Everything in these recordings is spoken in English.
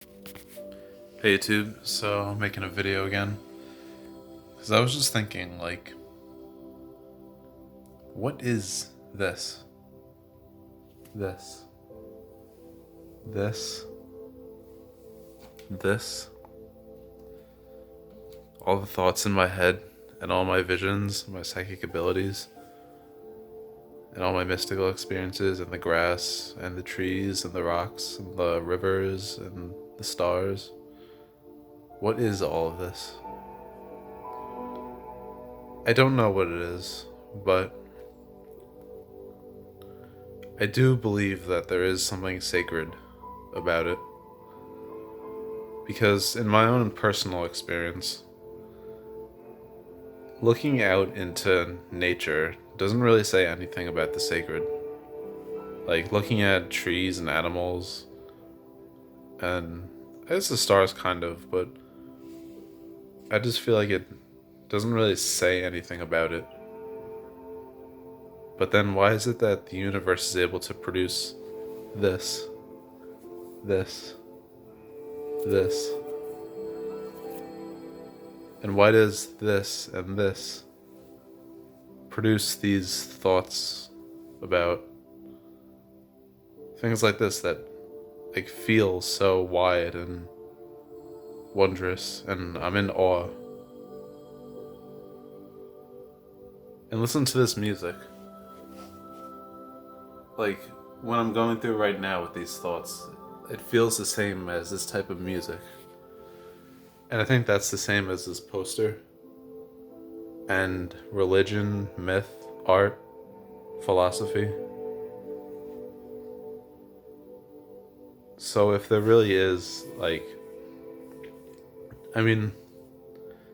Hey YouTube, so I'm making a video again. Because I was just thinking, like, what is this? This. This. This. All the thoughts in my head, and all my visions, my psychic abilities, and all my mystical experiences, and the grass, and the trees, and the rocks, and the rivers, and the stars. What is all of this? I don't know what it is, but I do believe that there is something sacred about it. Because in my own personal experience, looking out into nature doesn't really say anything about the sacred. Like looking at trees and animals, and I guess the stars kind of, but I just feel like it doesn't really say anything about it. But then why is it that the universe is able to produce this, this, this? And why does this and this produce these thoughts about things like this that like feel so wide and wondrous, and I'm in awe? And listen to this music. Like when I'm going through right now with these thoughts, it feels the same as this type of music. And I think that's the same as this poster. And religion, myth, art, philosophy. So if there really is, like, I mean,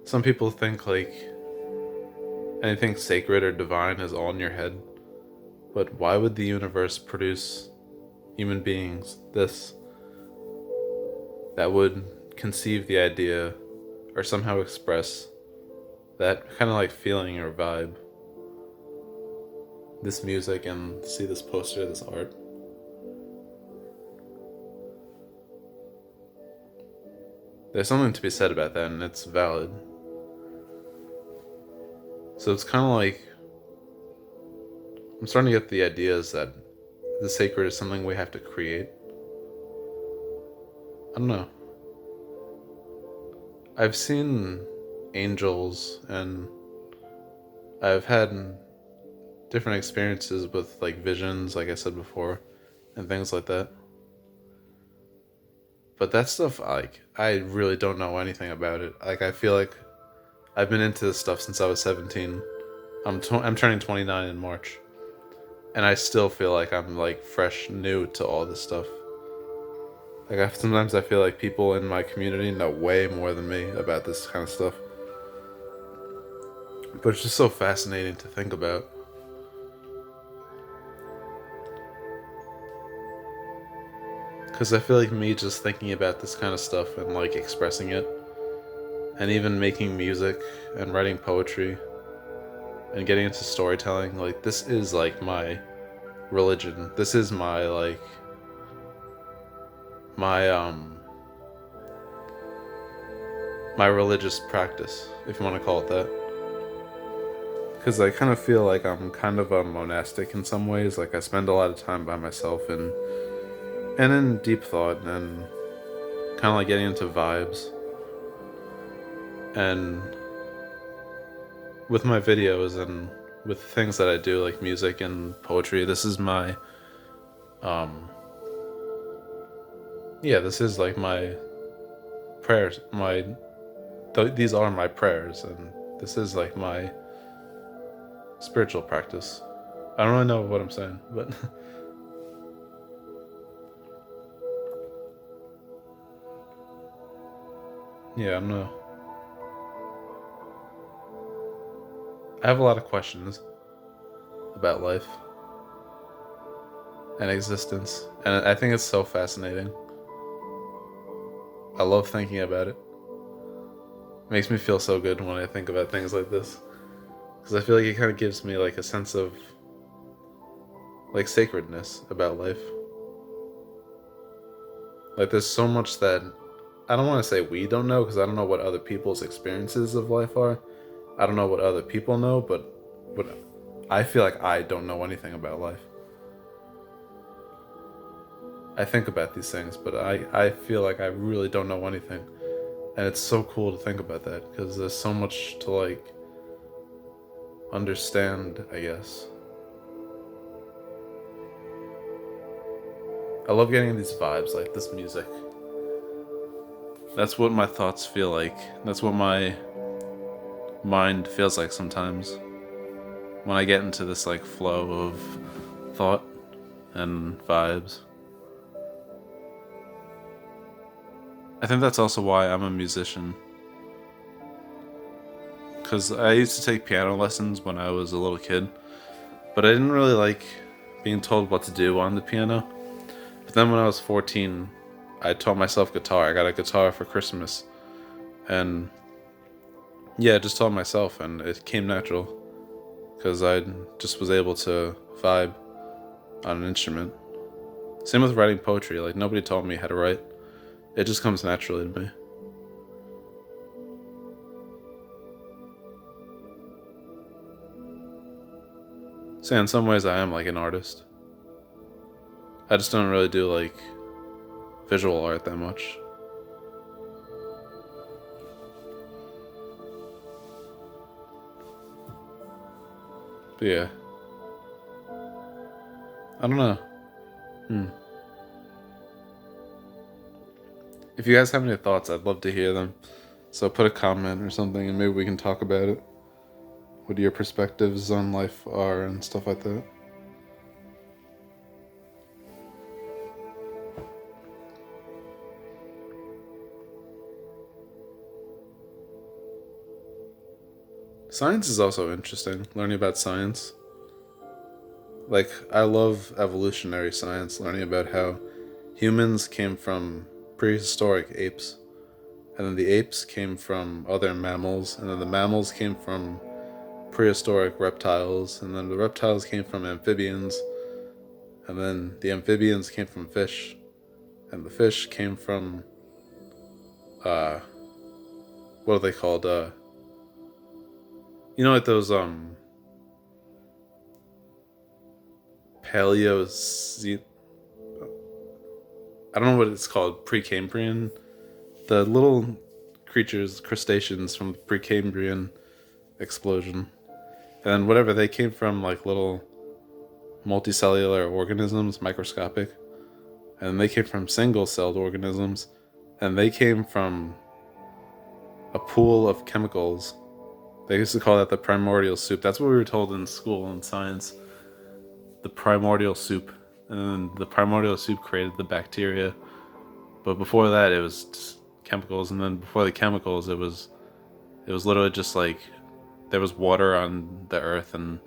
some people think like anything sacred or divine is all in your head. But why would the universe produce human beings that would conceive the idea or somehow express that kind of like feeling or vibe? This music and see this poster, this art. There's something to be said about that, and it's valid. So it's kind of like I'm starting to get the ideas that the sacred is something we have to create. I don't know. I've seen angels, and I've had different experiences with like visions, like I said before, and things like that. But that stuff, like, I really don't know anything about it. Like, I feel like I've been into this stuff since I was 17. I'm turning 29 in March, and I still feel like I'm like fresh, new to all this stuff. Like, sometimes I feel like people in my community know way more than me about this kind of stuff. But it's just so fascinating to think about. Because I feel like me just thinking about this kind of stuff and like expressing it, and even making music and writing poetry and getting into storytelling, like, this is like my religion. This is my like my my religious practice, if you want to call it that. Because I kind of feel like I'm kind of a monastic in some ways. Like, I spend a lot of time by myself and in deep thought, and kind of like getting into vibes. And with my videos and with things that I do, like music and poetry, this is my um yeah, this is like my prayers. These are my prayers, and this is like my spiritual practice. I don't really know what I'm saying, but yeah, I don't know. I have a lot of questions about life and existence, and I think it's so fascinating. I love thinking about it. It makes me feel so good when I think about things like this, because I feel like it kind of gives me like a sense of like sacredness about life. Like, there's so much that I don't want to say we don't know because I don't know what other people's experiences of life are. I don't know what other people know, but I feel like I don't know anything about life. I think about these things, but I feel like I really don't know anything. And it's so cool to think about that because there's so much to like understand, I guess. I love getting these vibes, like this music. That's what my thoughts feel like. That's what my mind feels like sometimes when I get into this like flow of thought and vibes. I think that's also why I'm a musician. Because I used to take piano lessons when I was a little kid, but I didn't really like being told what to do on the piano. But then when I was 14, I taught myself guitar. I got a guitar for Christmas. And yeah, I just taught myself, and it came natural because I just was able to vibe on an instrument. Same with writing poetry. Like, nobody taught me how to write, it just comes naturally to me. So, in some ways, I am like an artist. I just don't really do like visual art that much. But yeah, I don't know. Hmm. If you guys have any thoughts, I'd love to hear them. So put a comment or something and maybe we can talk about it. What your perspectives on life are and stuff like that. Science is also interesting, learning about science. Like, I love evolutionary science, learning about how humans came from prehistoric apes, and then the apes came from other mammals, and then the mammals came from prehistoric reptiles, and then the reptiles came from amphibians, and then the amphibians came from fish, and the fish came from, uh, what are they called? Like those, paleo, I don't know what it's called, Precambrian? The little creatures, crustaceans from the Precambrian explosion. And then whatever, they came from like little multicellular organisms, microscopic. And they came from single-celled organisms. And they came from a pool of chemicals. They used to call that the primordial soup. That's what we were told in school in science. The primordial soup. And then the primordial soup created the bacteria. But before that, it was just chemicals. And then before the chemicals, it was literally just like there was water on the earth and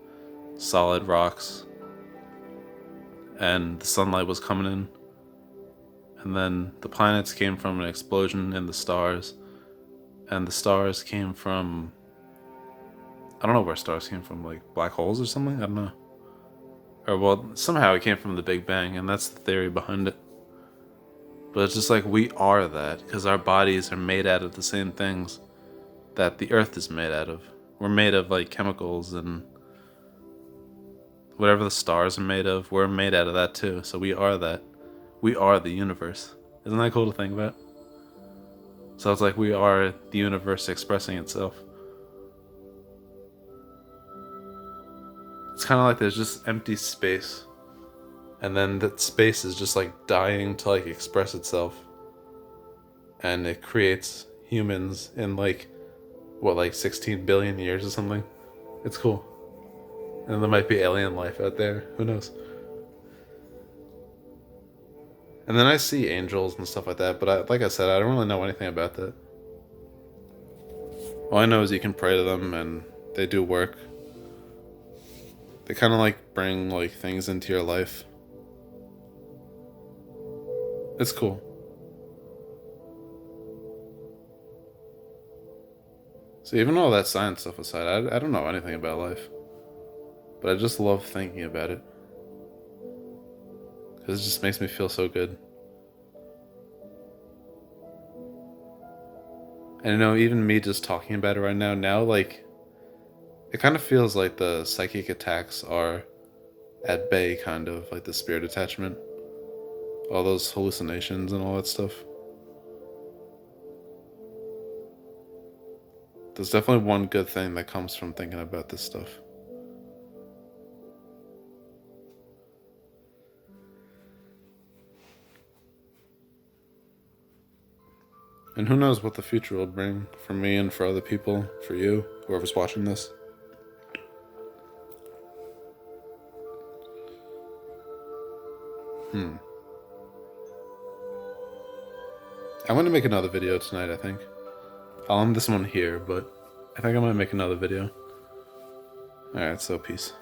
solid rocks. And the sunlight was coming in. And then the planets came from an explosion in the stars. And the stars came from, I don't know where stars came from, like black holes or something? I don't know. Or, well, somehow it came from the Big Bang, and that's the theory behind it. But it's just like we are that, because our bodies are made out of the same things that the Earth is made out of. We're made of like chemicals and whatever the stars are made of, we're made out of that too. So we are that. We are the universe. Isn't that cool to think about? So it's like we are the universe expressing itself. It's kind of like there's just empty space, and then that space is just like dying to like express itself, and it creates humans in like what, like 16 billion years or something. It's cool. And there might be alien life out there, who knows. And then I see angels and stuff like that, but like I said, I don't really know anything about that. All I know is you can pray to them and they do work. They kind of like bring like things into your life. It's cool. So even all that science stuff aside, I don't know anything about life, but I just love thinking about it because it just makes me feel so good. And I know even me just talking about it right now, like, it kind of feels like the psychic attacks are at bay, kind of, like the spirit attachment. All those hallucinations and all that stuff. There's definitely one good thing that comes from thinking about this stuff. And who knows what the future will bring for me and for other people, for you, whoever's watching this. I'm gonna make another video tonight, I think. I'll end this one here, but I think I might make another video. Alright, so peace.